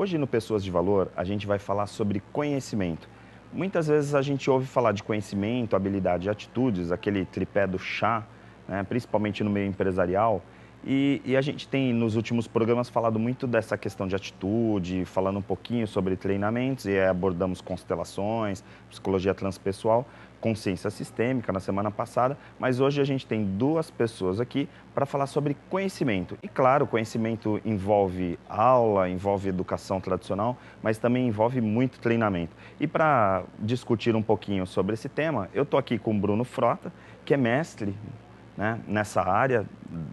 Hoje no Pessoas de Valor a gente vai falar sobre conhecimento. Muitas vezes a gente ouve falar de conhecimento, habilidade e atitudes, aquele tripé do chá, né, principalmente no meio empresarial. E a gente tem nos últimos programas falado muito dessa questão de atitude, falando um pouquinho sobre treinamentos, e aí abordamos constelações, psicologia transpessoal, consciência sistêmica na semana passada, mas hoje a gente tem duas pessoas aqui para falar sobre conhecimento. E claro, conhecimento envolve aula, envolve educação tradicional, mas também envolve muito treinamento. E para discutir um pouquinho sobre esse tema, eu estou aqui com o Bruno Frota, que é mestre, né, nessa área,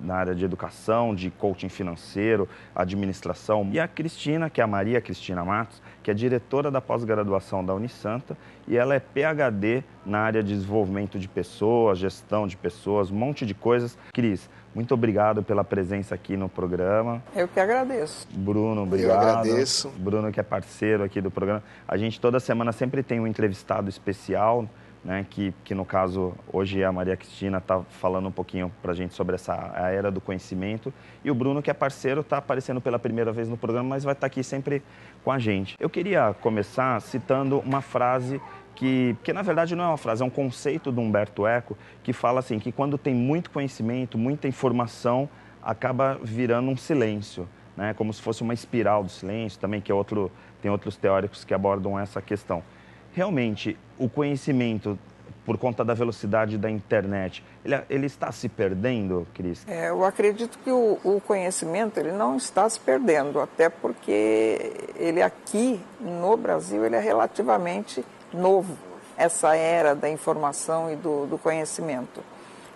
na área de educação, de coaching financeiro, administração. E a Cristina, que é a Maria Cristina Matos, que é diretora da pós-graduação da Unisanta, e ela é PhD na área de desenvolvimento de pessoas, gestão de pessoas, um monte de coisas. Cris, muito obrigado pela presença aqui no programa. Eu que agradeço. Bruno, obrigado. Eu agradeço. Bruno, que é parceiro aqui do programa. A gente toda semana sempre tem um entrevistado especial, né, que no caso, hoje a Maria Cristina está falando um pouquinho para a gente sobre a era do conhecimento. E o Bruno, que é parceiro, está aparecendo pela primeira vez no programa, mas vai estar aqui sempre com a gente. Eu queria começar citando uma frase que na verdade não é uma frase, é um conceito do Humberto Eco, que fala assim, que quando tem muito conhecimento, muita informação, acaba virando um silêncio, né, como se fosse uma espiral do silêncio também, que tem outros teóricos que abordam essa questão. Realmente, o conhecimento, por conta da velocidade da internet, ele está se perdendo, Cris? Eu acredito que o conhecimento ele não está se perdendo, até porque ele aqui no Brasil ele é relativamente novo, essa era da informação e do conhecimento.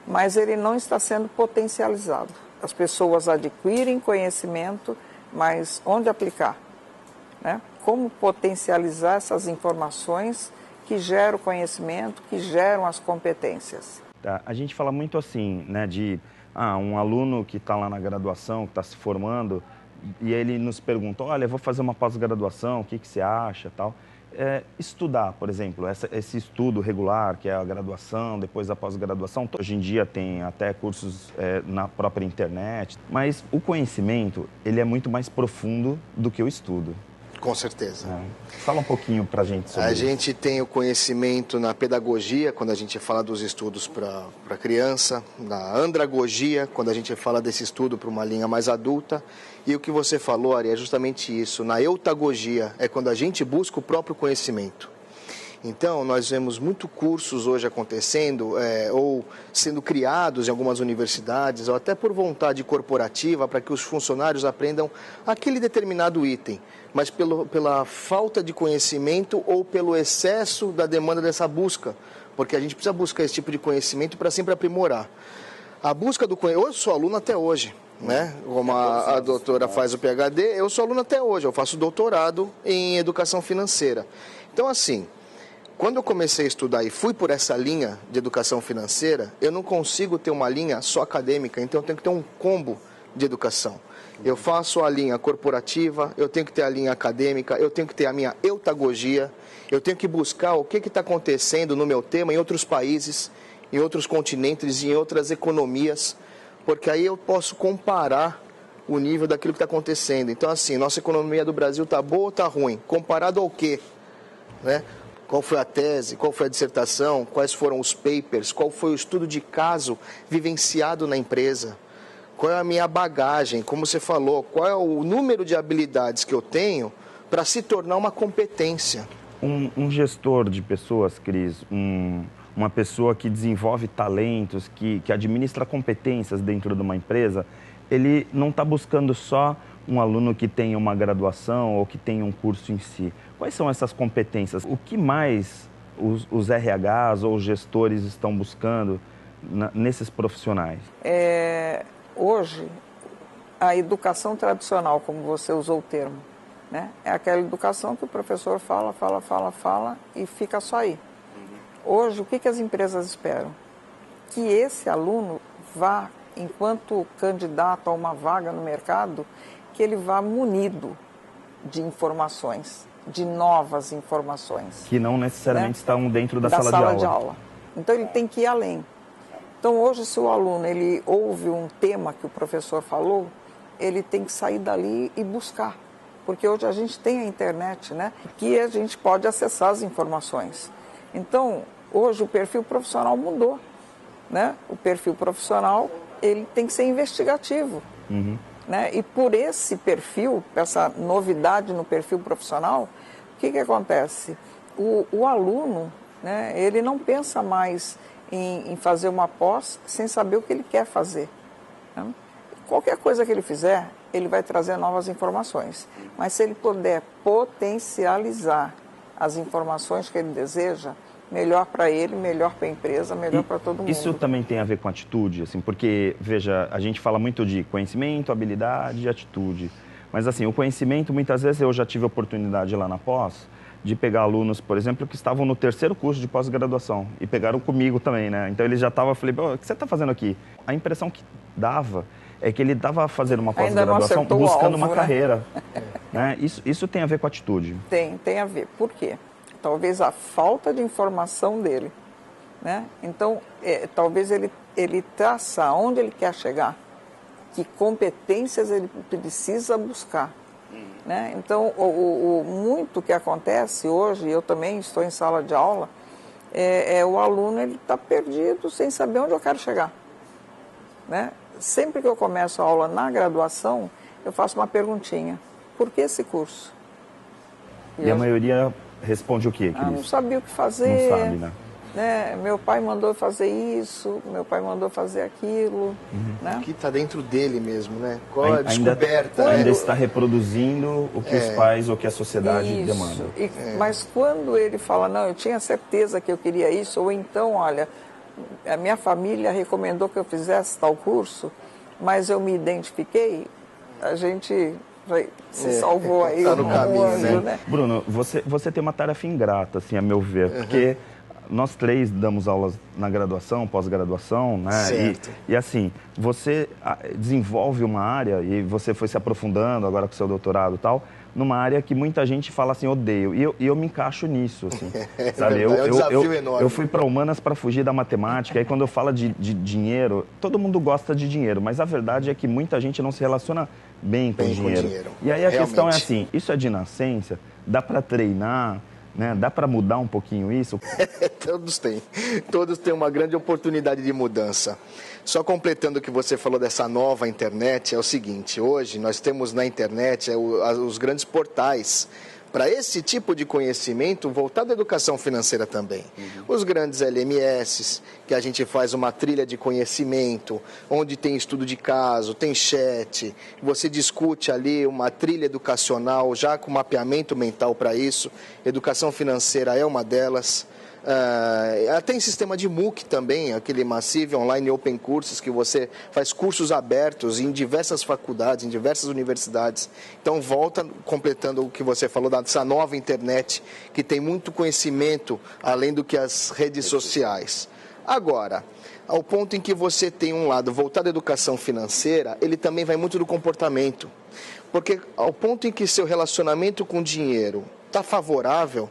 Mas ele não está sendo potencializado. As pessoas adquirem conhecimento, mas onde aplicar? Né? Como potencializar essas informações que geram conhecimento, que geram as competências. Tá. A gente fala muito assim, né, de um aluno que está lá na graduação, que está se formando, e ele nos pergunta, olha, eu vou fazer uma pós-graduação, o que você acha, tal. Estudar, por exemplo, esse estudo regular, que é a graduação, depois a pós-graduação, hoje em dia tem até cursos na própria internet, mas o conhecimento, ele é muito mais profundo do que o estudo. Com certeza. Fala um pouquinho para a gente sobre isso. A gente tem o conhecimento na pedagogia, quando a gente fala dos estudos para criança, na andragogia, quando a gente fala desse estudo para uma linha mais adulta. E o que você falou, Ari, é justamente isso. Na eutagogia, é quando a gente busca o próprio conhecimento. Então, nós vemos muitos cursos hoje acontecendo, ou sendo criados em algumas universidades, ou até por vontade corporativa, para que os funcionários aprendam aquele determinado item, mas pela falta de conhecimento ou pelo excesso da demanda dessa busca, porque a gente precisa buscar esse tipo de conhecimento para sempre aprimorar. A busca do conhecimento, eu sou aluno até hoje, né? Como a doutora faz o PhD, eu sou aluno até hoje, eu faço doutorado em educação financeira. Então, assim, quando eu comecei a estudar e fui por essa linha de educação financeira, eu não consigo ter uma linha só acadêmica, então eu tenho que ter um combo de educação. Eu faço a linha corporativa, eu tenho que ter a linha acadêmica, eu tenho que ter a minha eutagogia, eu tenho que buscar o que está acontecendo no meu tema em outros países, em outros continentes, em outras economias, porque aí eu posso comparar o nível daquilo que está acontecendo. Então, assim, nossa economia do Brasil está boa ou está ruim? Comparado ao quê? Né? Qual foi a tese, qual foi a dissertação, quais foram os papers, qual foi o estudo de caso vivenciado na empresa, qual é a minha bagagem, como você falou, qual é o número de habilidades que eu tenho para se tornar uma competência. Um gestor de pessoas, Cris, uma pessoa que desenvolve talentos, que administra competências dentro de uma empresa, ele não está buscando só um aluno que tenha uma graduação ou que tenha um curso em si. Quais são essas competências? O que mais os RHs ou os gestores estão buscando nesses profissionais? Hoje, a educação tradicional, como você usou o termo, né? É aquela educação que o professor fala e fica só aí. Hoje, o que as empresas esperam? Que esse aluno vá, enquanto candidato a uma vaga no mercado, que ele vá munido de informações, de novas informações. Que não necessariamente, né, estão dentro da sala de aula. Então, ele tem que ir além. Então, hoje, se o aluno ele ouve um tema que o professor falou, ele tem que sair dali e buscar. porque hoje a gente tem a internet, né, que a gente pode acessar as informações. Então, hoje o perfil profissional mudou, né? O perfil profissional, ele tem que ser investigativo, né? E por esse perfil, essa novidade no perfil profissional, o que acontece? O aluno, né, ele não pensa mais em fazer uma pós sem saber o que ele quer fazer, né? Qualquer coisa que ele fizer, ele vai trazer novas informações. Mas se ele puder potencializar as informações que ele deseja, melhor para ele, melhor para a empresa, melhor para todo mundo. Isso também tem a ver com atitude, assim, porque, veja, a gente fala muito de conhecimento, habilidade e atitude. Mas, assim, o conhecimento, muitas vezes eu já tive a oportunidade lá na pós de pegar alunos, por exemplo, que estavam no 3º curso de pós-graduação e pegaram comigo também, né? Então, ele já estava, eu falei, o que você está fazendo aqui? A impressão que dava é que ele estava fazendo uma pós-graduação buscando uma carreira. Né? Isso tem a ver com atitude. Tem a ver. Por quê? Talvez a falta de informação dele, né? Então, talvez ele traça onde ele quer chegar, que competências ele precisa buscar, né? Então, muito que acontece hoje, eu também estou em sala de aula, o aluno ele está perdido sem saber onde eu quero chegar, né? Sempre que eu começo a aula na graduação, eu faço uma perguntinha: por que esse curso? E a maioria responde o quê, Cris? Não sabia o que fazer. Não sabe, né? Meu pai mandou fazer isso, meu pai mandou fazer aquilo. Né? O que está dentro dele mesmo, né? Qual a descoberta? Ainda está reproduzindo o que os pais ou que a sociedade demanda. Mas quando ele fala, não, eu tinha certeza que eu queria isso, ou então, olha, a minha família recomendou que eu fizesse tal curso, mas eu me identifiquei, a gente se salvou aí. Tá no caminho, né? Bruno, você tem uma tarefa ingrata, assim, a meu ver, porque nós 3 damos aulas na graduação, pós-graduação, né? Certo. E assim, você desenvolve uma área, e você foi se aprofundando agora com o seu doutorado e tal, numa área que muita gente fala assim, odeio. E eu me encaixo nisso, assim. Sabe? É um desafio enorme. Eu fui para humanas para fugir da matemática. Aí quando eu falo de dinheiro, todo mundo gosta de dinheiro, mas a verdade é que muita gente não se relaciona bem com dinheiro. E aí a questão é assim, isso é de nascença? Dá para treinar? Né? Dá para mudar um pouquinho isso? Todos têm uma grande oportunidade de mudança. Só completando o que você falou dessa nova internet, é o seguinte: hoje nós temos na internet os grandes portais para esse tipo de conhecimento voltado à educação financeira também. Os grandes LMS, que a gente faz uma trilha de conhecimento, onde tem estudo de caso, tem chat, você discute ali uma trilha educacional já com mapeamento mental para isso. Educação financeira é uma delas. Tem sistema de MOOC também, aquele Massive Online Open Courses, que você faz cursos abertos em diversas faculdades, em diversas universidades. Então, volta completando o que você falou dessa nova internet, que tem muito conhecimento, além do que as redes sociais. Agora, ao ponto em que você tem um lado voltado à educação financeira, ele também vai muito do comportamento. Porque ao ponto em que seu relacionamento com o dinheiro está favorável,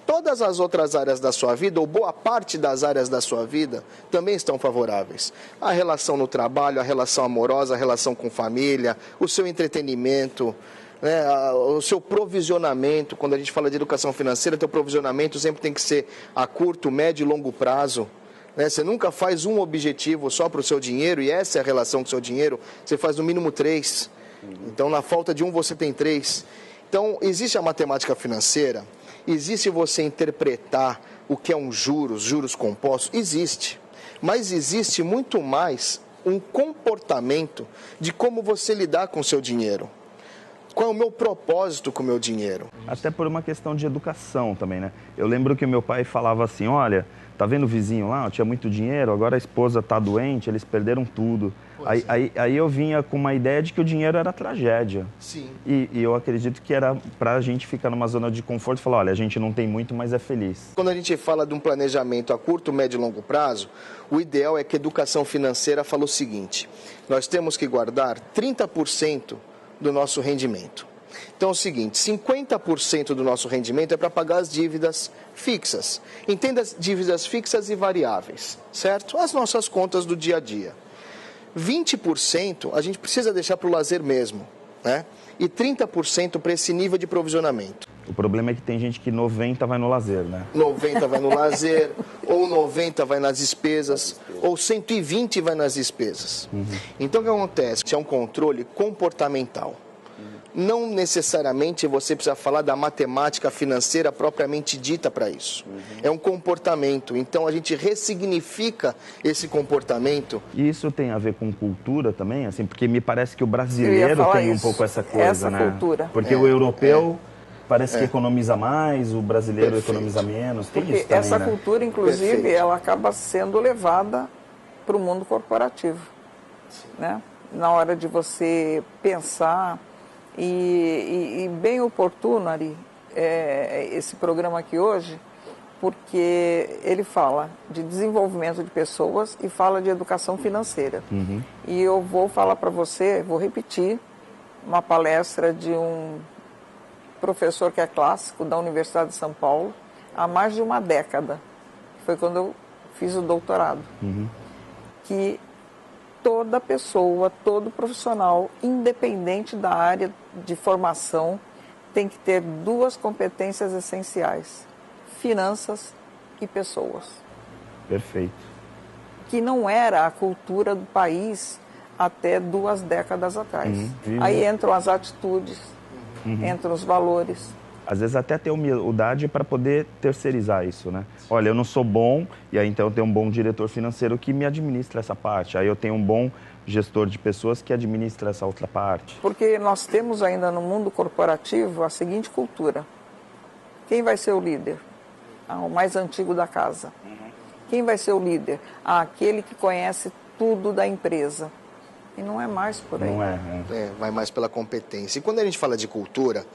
todas as outras áreas da sua vida, ou boa parte das áreas da sua vida, também estão favoráveis. A relação no trabalho, a relação amorosa, a relação com família, o seu entretenimento, né, o seu provisionamento. Quando a gente fala de educação financeira, teu provisionamento sempre tem que ser a curto, médio e longo prazo. Né? Você nunca faz um objetivo só para o seu dinheiro, e essa é a relação com o seu dinheiro, você faz no mínimo 3. Então, na falta de um, você tem 3. Então, existe a matemática financeira. Existe você interpretar o que é um juros compostos? Existe. Mas existe muito mais um comportamento de como você lidar com o seu dinheiro. Qual é o meu propósito com o meu dinheiro? Até por uma questão de educação também, né? Eu lembro que o meu pai falava assim, olha, tá vendo o vizinho lá? Tinha muito dinheiro, agora a esposa tá doente, eles perderam tudo. Aí eu vinha com uma ideia de que o dinheiro era tragédia. Sim. E eu acredito que era pra gente ficar numa zona de conforto e falar, olha, a gente não tem muito, mas é feliz. Quando a gente fala de um planejamento a curto, médio e longo prazo, o ideal é que a educação financeira fala o seguinte: nós temos que guardar 30% do nosso rendimento. Então é o seguinte, 50% do nosso rendimento é para pagar as dívidas fixas. Entenda as dívidas fixas e variáveis, certo? As nossas contas do dia a dia. 20% a gente precisa deixar para o lazer mesmo. né? E 30% para esse nível de provisionamento. O problema é que tem gente que 90 vai no lazer, né? 90 vai no lazer, ou 90 vai nas despesas, ou 120 vai nas despesas. Então o que acontece? Isso é um controle comportamental. Não necessariamente você precisa falar da matemática financeira propriamente dita para isso. É um comportamento. Então a gente ressignifica esse comportamento. E isso tem a ver com cultura também, assim, porque me parece que o brasileiro tem um pouco essa coisa, né? Cultura. Porque o europeu parece que economiza mais, o brasileiro economiza menos. Tem porque isso também, essa né? cultura, inclusive, ela acaba sendo levada para o mundo corporativo, né? Na hora de você pensar. E bem oportuno, Ari, esse programa aqui hoje, porque ele fala de desenvolvimento de pessoas e fala de educação financeira. E eu vou falar para você, vou repetir uma palestra de um professor que é clássico da Universidade de São Paulo, há mais de uma década. Foi quando eu fiz o doutorado. Que toda pessoa, todo profissional, independente da área de formação, tem que ter duas competências essenciais: finanças e pessoas. Perfeito. Que não era a cultura do país até 2 décadas atrás. Aí entram as atitudes, entram os valores. Às vezes até ter humildade para poder terceirizar isso, né? Olha, eu não sou bom, e aí então eu tenho um bom diretor financeiro que me administra essa parte. Aí eu tenho um bom gestor de pessoas que administra essa outra parte. Porque nós temos ainda no mundo corporativo a seguinte cultura: quem vai ser o líder? O mais antigo da casa. Quem vai ser o líder? Aquele que conhece tudo da empresa. E não é mais por aí. Não é. Vai mais pela competência. E quando a gente fala de cultura,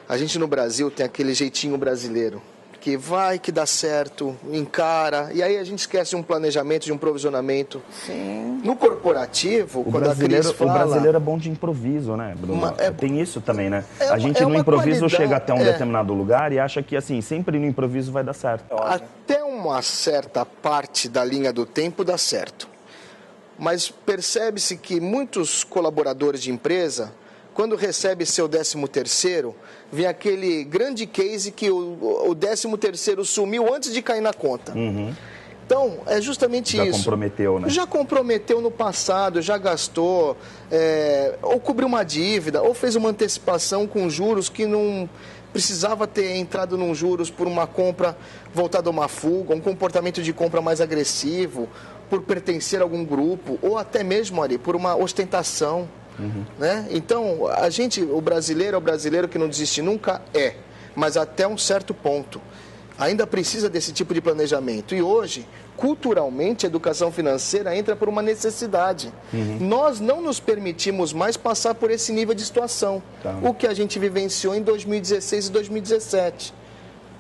a gente no Brasil tem aquele jeitinho brasileiro, que vai, que dá certo, encara, e aí a gente esquece de um planejamento, de um provisionamento. Sim. No corporativo, quando a Cris fala... O brasileiro é bom de improviso, né, Bruno? Tem isso também, né? A gente no uma improviso qualidade, chega até um determinado lugar e acha que, assim, sempre no improviso vai dar certo. Até uma certa parte da linha do tempo dá certo. Mas percebe-se que muitos colaboradores de empresa, quando recebe seu 13º, vem aquele grande case que o 13º sumiu antes de cair na conta. Então, é justamente isso. Já comprometeu, né? Já comprometeu no passado, já gastou, ou cobriu uma dívida, ou fez uma antecipação com juros que não precisava ter entrado num juros por uma compra voltada a uma fuga, um comportamento de compra mais agressivo, por pertencer a algum grupo, ou até mesmo ali, por uma ostentação. Né? Então, o brasileiro é o brasileiro que não desiste nunca, mas até um certo ponto. Ainda precisa desse tipo de planejamento. E hoje, culturalmente, a educação financeira entra por uma necessidade. Nós não nos permitimos mais passar por esse nível de situação. O que a gente vivenciou em 2016 e 2017.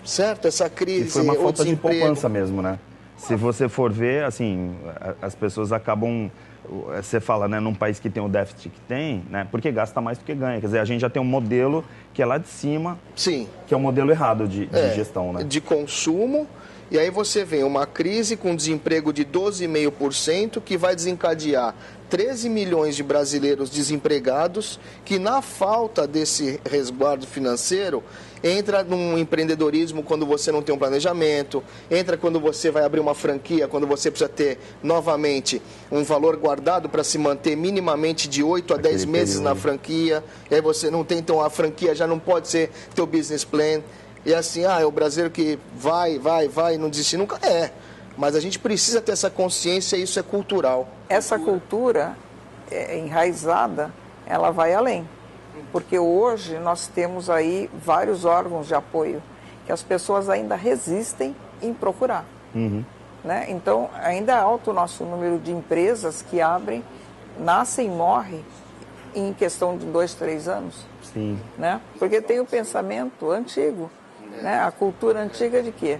Certo? Essa crise, e foi uma falta de desemprego. poupança mesmo, né? Se você for ver, assim, as pessoas acabam... Você fala, né, num país que tem o déficit que tem, né, porque gasta mais do que ganha. Quer dizer, a gente já tem um modelo que é lá de cima, Sim. que é um modelo errado de gestão, né? De consumo, e aí você vem uma crise com desemprego de 12,5%, que vai desencadear 13 milhões de brasileiros desempregados, que na falta desse resguardo financeiro, entra num empreendedorismo quando você não tem um planejamento, entra quando você vai abrir uma franquia, quando você precisa ter novamente um valor guardado para se manter minimamente de 8 a 10 meses na franquia, e aí você não tem, então a franquia já não pode ser teu business plan, e assim, é o brasileiro que vai, não desiste nunca, mas a gente precisa ter essa consciência e isso é cultural. Essa cultura enraizada, ela vai além. Porque hoje nós temos aí vários órgãos de apoio que as pessoas ainda resistem em procurar. Né? Então, ainda é alto o nosso número de empresas que abrem, nascem e morrem em questão de 2, 3 anos. Sim. Né? Porque tem o pensamento antigo, né? A cultura antiga de quê?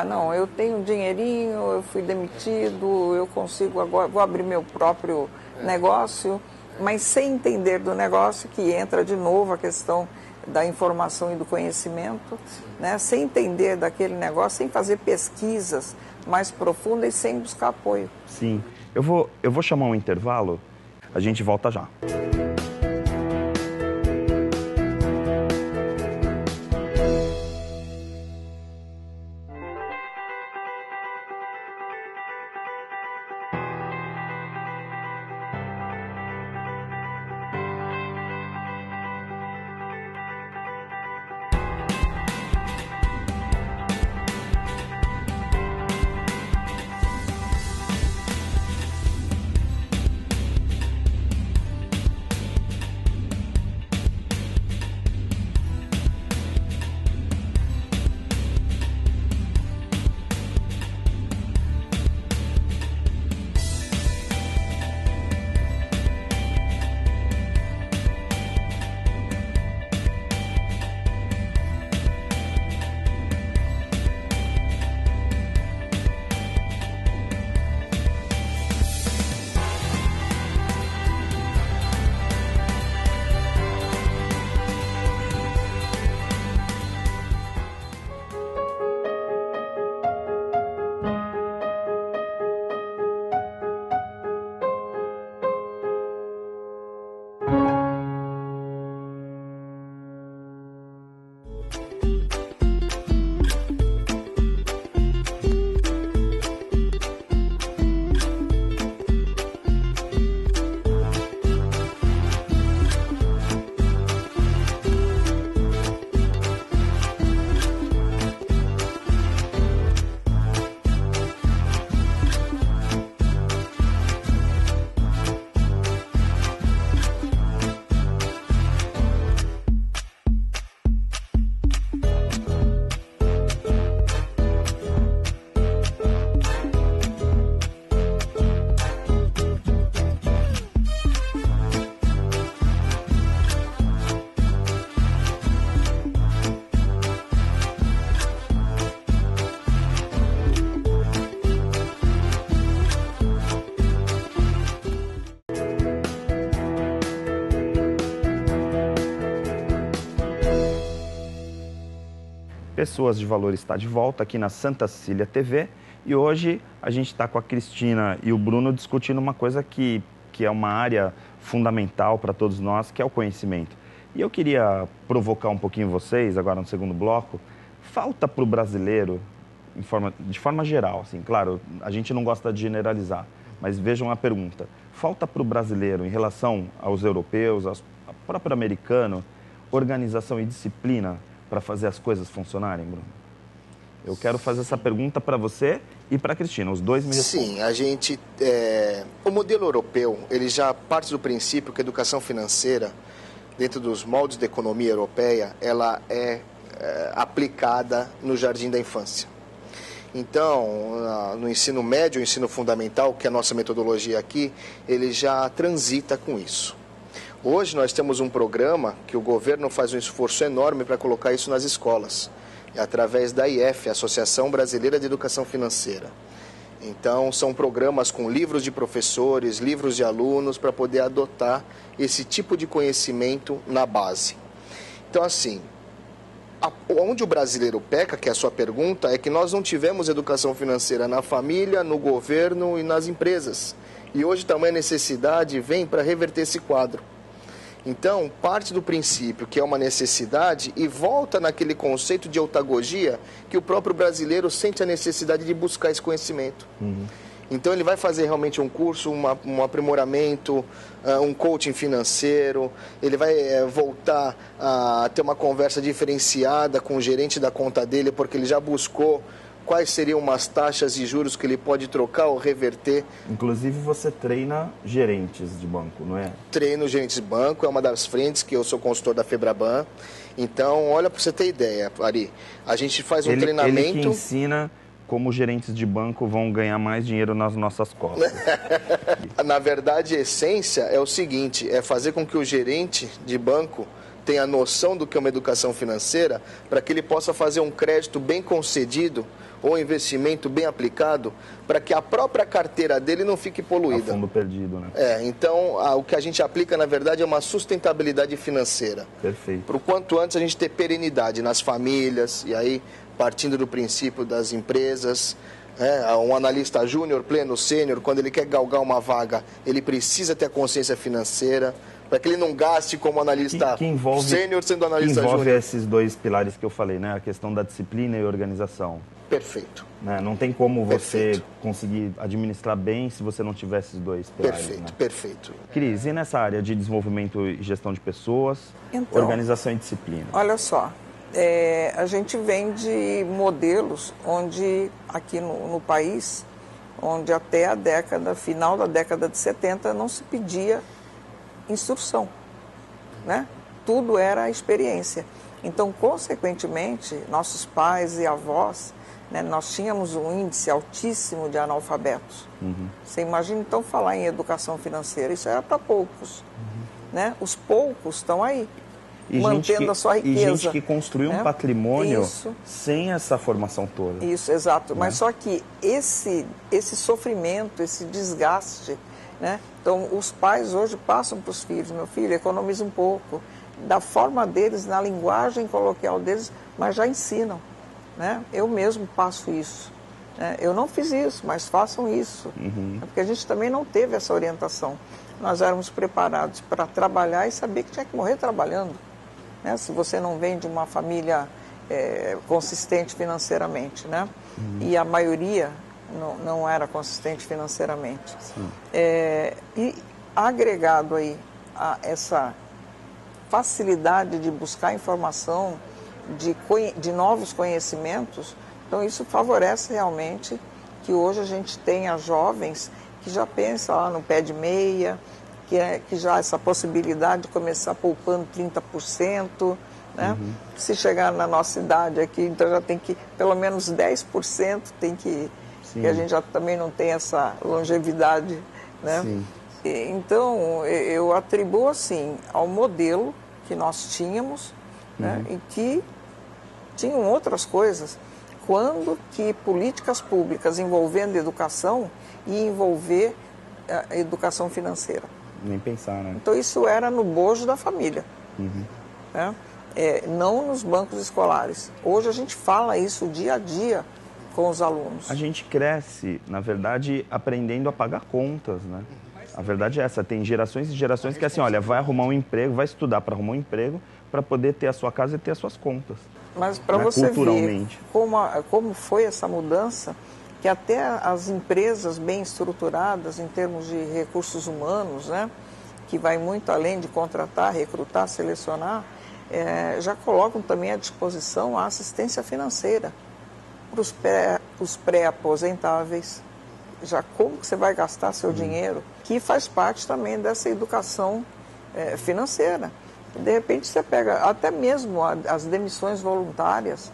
Não, eu tenho um dinheirinho, eu fui demitido, eu consigo agora, vou abrir meu próprio negócio, mas sem entender do negócio, que entra de novo a questão da informação e do conhecimento, né? Sem entender daquele negócio, sem fazer pesquisas mais profundas e sem buscar apoio. Sim. Eu vou chamar um intervalo, a gente volta já. Pessoas de Valor está de volta aqui na Santa Cecília TV e hoje a gente está com a Cristina e o Bruno discutindo uma coisa que é uma área fundamental para todos nós, que é o conhecimento. E eu queria provocar um pouquinho vocês, agora no segundo bloco, falta para o brasileiro, de forma geral, assim, claro, a gente não gosta de generalizar, mas vejam a pergunta, falta para o brasileiro, em relação aos europeus, ao próprio americano, organização e disciplina para fazer as coisas funcionarem, Bruno? Eu quero fazer essa pergunta para você e para a Cristina, os dois me respondem. Sim, o modelo europeu, ele já parte do princípio que a educação financeira, dentro dos moldes da economia europeia, ela é aplicada no jardim da infância. Então, no ensino médio, ensino fundamental, que é a nossa metodologia aqui, ele já transita com isso. Hoje nós temos um programa que o governo faz um esforço enorme para colocar isso nas escolas, através da IF, Associação Brasileira de Educação Financeira. Então, são programas com livros de professores, livros de alunos, para poder adotar esse tipo de conhecimento na base. Então, assim, onde o brasileiro peca, que é a sua pergunta, é que nós não tivemos educação financeira na família, no governo e nas empresas. E hoje tamanha necessidade vem para reverter esse quadro. Então, parte do princípio que é uma necessidade e volta naquele conceito de autagogia que o próprio brasileiro sente a necessidade de buscar esse conhecimento. Então, ele vai fazer realmente um curso, um aprimoramento, um coaching financeiro, ele vai voltar a ter uma conversa diferenciada com o gerente da conta dele, porque ele já buscou quais seriam umas taxas e juros que ele pode trocar ou reverter. Inclusive, você treina gerentes de banco, não é? Treino gerentes de banco, é uma das frentes que eu sou consultor da Febraban. Então, olha, para você ter ideia, Ari, a gente faz um treinamento... Ele que ensina como gerentes de banco vão ganhar mais dinheiro nas nossas costas. Na verdade, a essência é o seguinte, é fazer com que o gerente de banco tenha noção do que é uma educação financeira, para que ele possa fazer um crédito bem concedido ou investimento bem aplicado, para que a própria carteira dele não fique poluída. A fundo perdido, né? Então, o que a gente aplica, na verdade, é uma sustentabilidade financeira. Perfeito. Para o quanto antes a gente ter perenidade nas famílias, e aí, partindo do princípio das empresas, um analista júnior, pleno, sênior, quando ele quer galgar uma vaga, ele precisa ter a consciência financeira, para que ele não gaste como analista sênior sendo analista júnior. Envolve esses dois pilares que eu falei, né? A questão da disciplina e organização. Perfeito. Né? Não tem como você conseguir administrar bem se você não tiver esses dois pilares. Perfeito, né? Perfeito. Cris, e nessa área de desenvolvimento e gestão de pessoas, então, organização e disciplina? Olha só, a gente vem de modelos onde, aqui no país, onde até final da década de 70, não se pedia instrução, né? Tudo era experiência. Então, consequentemente, nossos pais e avós, né, nós tínhamos um índice altíssimo de analfabetos. Você imagina, então, falar em educação financeira, isso era para poucos. Né? Os poucos estão aí, mantendo a sua riqueza. E gente que construiu um patrimônio sem essa formação toda. Isso, exato. Mas só que esse sofrimento, esse desgaste, né? Então, os pais hoje passam para os filhos, meu filho, economiza um pouco, da forma deles, na linguagem coloquial deles, mas já ensinam. Né? Eu mesmo passo isso. Né? Eu não fiz isso, mas façam isso. Porque a gente também não teve essa orientação. Nós éramos preparados para trabalhar e saber que tinha que morrer trabalhando. Né? Se você não vem de uma família consistente financeiramente. Né? E a maioria não era consistente financeiramente. E agregado aí a essa facilidade de buscar informação, de novos conhecimentos, então isso favorece realmente que hoje a gente tenha jovens que já pensam lá no pé de meia, que já essa possibilidade de começar poupando 30%, né? Se chegar na nossa idade aqui, então já tem que, pelo menos 10% tem que que a gente já também não tem essa longevidade, né? Então, eu atribuo, assim, ao modelo que nós tínhamos, né? E que tinham outras coisas, quando que políticas públicas envolvendo educação e envolver a educação financeira. Nem pensar, né? Então, isso era no bojo da família. Né? não nos bancos escolares. Hoje a gente fala isso dia a dia com os alunos. A gente cresce, na verdade, aprendendo a pagar contas, né? A verdade é essa, tem gerações e gerações que assim, olha, vai arrumar um emprego, vai estudar para arrumar um emprego, para poder ter a sua casa e ter as suas contas. Mas para né? você ver como foi essa mudança, que até as empresas bem estruturadas em termos de recursos humanos, né, que vai muito além de contratar, recrutar, selecionar, já colocam também à disposição a assistência financeira para os pré-aposentáveis. Já como que você vai gastar seu dinheiro, que faz parte também dessa educação financeira. De repente você pega até mesmo as demissões voluntárias,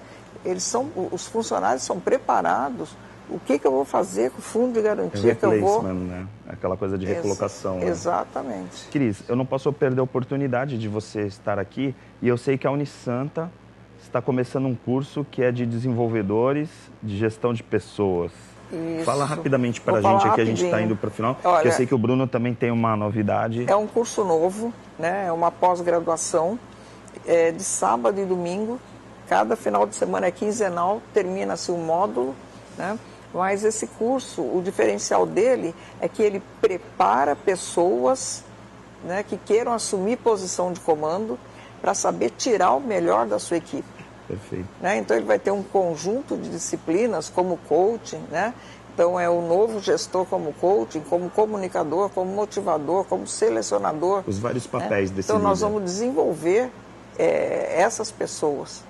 os funcionários são preparados. O que eu vou fazer com o fundo de garantia que eu vou... né? Aquela coisa de recolocação. Né? Exatamente. Cris, eu não posso perder a oportunidade de você estar aqui e eu sei que a Unisanta está começando um curso que é de desenvolvedores de gestão de pessoas. Isso. Fala rapidamente para a gente, aqui a gente está indo para o final, Olha, porque eu sei que o Bruno também tem uma novidade. É um curso novo, né? É uma pós-graduação, de sábado e domingo, cada final de semana é quinzenal, termina-se um módulo, né? Mas esse curso, o diferencial dele é que ele prepara pessoas, né, que queiram assumir posição de comando para saber tirar o melhor da sua equipe. Perfeito. Né? Então ele vai ter um conjunto de disciplinas como coaching, né? Então é o novo gestor como coaching, como comunicador, como motivador, como selecionador. Os vários papéis desse Então nós líder. vamos desenvolver essas pessoas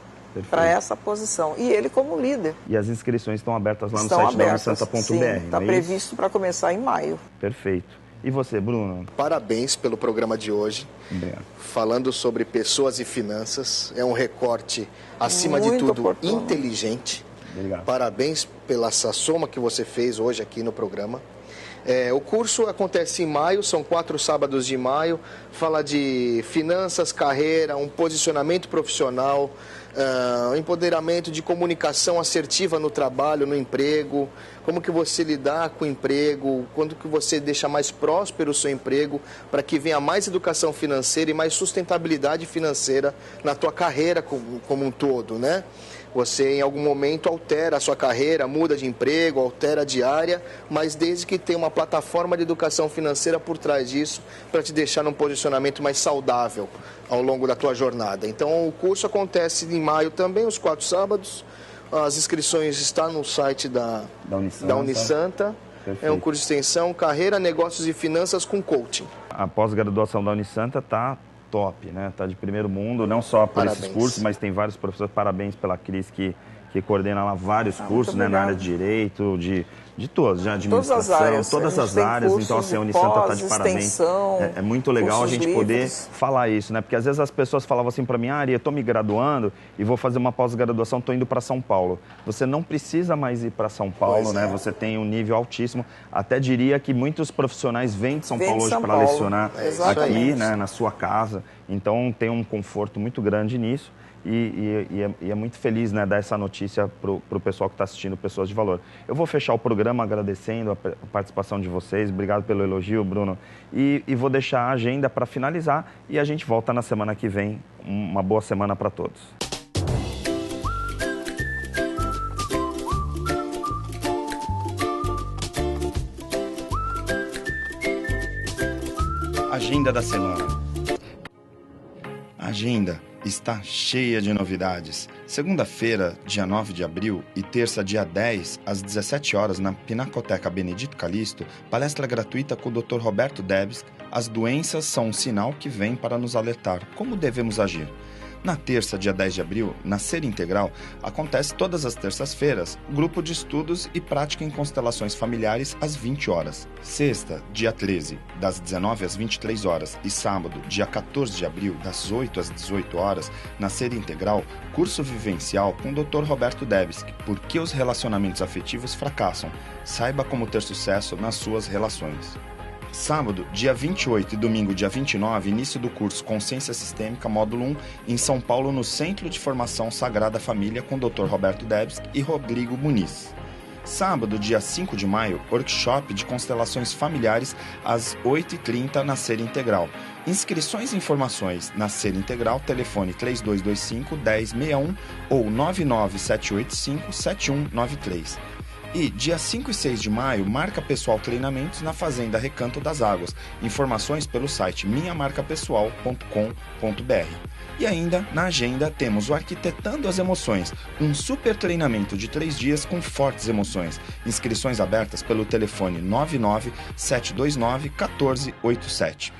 para essa posição. E ele como líder. E as inscrições estão abertas lá no site da unisanta.br. Está previsto para começar em maio. Perfeito. E você, Bruno? Parabéns pelo programa de hoje. Obrigado. Falando sobre pessoas e finanças. É um recorte, acima de Muito tudo, oportuno. inteligente. Obrigado. Parabéns pela essa soma que você fez hoje aqui no programa. O curso acontece em maio, são 4 sábados de maio. Fala de finanças, carreira, um posicionamento profissional, empoderamento de comunicação assertiva no trabalho, no emprego, como que você lidar com o emprego, quando que você deixa mais próspero o seu emprego, para que venha mais educação financeira e mais sustentabilidade financeira na tua carreira como um todo, né? Você em algum momento altera a sua carreira, muda de emprego, altera de área, mas desde que tenha uma plataforma de educação financeira por trás disso, para te deixar num posicionamento mais saudável ao longo da tua jornada. Então o curso acontece em maio também, os 4 sábados. As inscrições estão no site da Unisanta. Perfeito. É um curso de extensão, carreira, negócios e finanças com coaching. A pós-graduação da Unisanta está top, né? Tá de primeiro mundo, não só por esses cursos, mas tem vários professores. Parabéns pela Cris que coordena lá vários cursos, né, na área de direito, de todas, de administração, todas as áreas. Então, assim, a Unisanta está de parabéns. É muito legal a gente poder falar isso, né? Porque às vezes as pessoas falavam assim para mim, Ari, eu estou me graduando e vou fazer uma pós-graduação, estou indo para São Paulo. Você não precisa mais ir para São Paulo, né? Você tem um nível altíssimo. Até diria que muitos profissionais vêm de São Paulo hoje para lecionar aqui, né, na sua casa. Então, tem um conforto muito grande nisso. E é muito feliz, né, dar essa notícia para o pessoal que está assistindo, Pessoas de Valor. Eu vou fechar o programa agradecendo a participação de vocês. Obrigado pelo elogio, Bruno. E vou deixar a agenda para finalizar e a gente volta na semana que vem. Uma boa semana para todos. Agenda da semana. Agenda está cheia de novidades. Segunda-feira, dia 9 de abril e terça, dia 10, às 17 horas, na Pinacoteca Benedito Calixto, palestra gratuita com o Dr. Roberto Debski. As doenças são um sinal que vem para nos alertar. Como devemos agir? Na terça, dia 10 de abril, na Ser Integral, acontece todas as terças-feiras, grupo de estudos e prática em constelações familiares às 20 horas. Sexta, dia 13, das 19 às 23 horas e sábado, dia 14 de abril, das 8 às 18 horas, na Ser Integral, curso vivencial com o Dr. Roberto Debski. Por que os relacionamentos afetivos fracassam? Saiba como ter sucesso nas suas relações. Sábado, dia 28 e domingo, dia 29, início do curso Consciência Sistêmica, módulo 1, em São Paulo, no Centro de Formação Sagrada Família, com o Dr. Roberto Debski e Rodrigo Muniz. Sábado, dia 5 de maio, workshop de constelações familiares às 8h30 na Ser Integral. Inscrições e informações na Ser Integral, telefone 3225-1061 ou 99785-7193. E dia 5 e 6 de maio, Marca Pessoal Treinamentos na Fazenda Recanto das Águas. Informações pelo site minhamarcapessoal.com.br. E ainda, na agenda, temos o Arquitetando as Emoções, um super treinamento de 3 dias com fortes emoções. Inscrições abertas pelo telefone 99-729-1487.